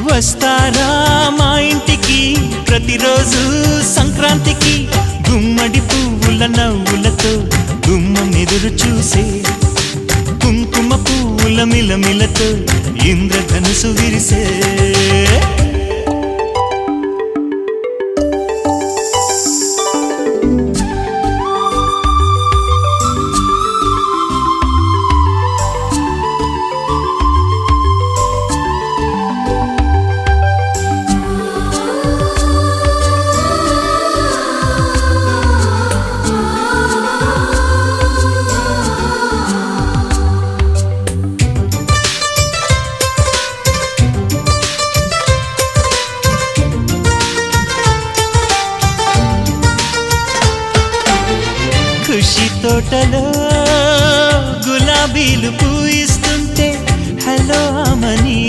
వస్తారా మా ఇంటికి ప్రతిరోజు సంక్రాంతికి గుమ్మడి పువ్వుల నవ్వులతో గుమ్మం ఎదురు చూసే కుంకుమ పువ్వుల మిలమిలతో ఇంద్రధనుసు విరిసే ఖుషి తోటలో గులాబీలు పూయిస్తుంటే హలో అమని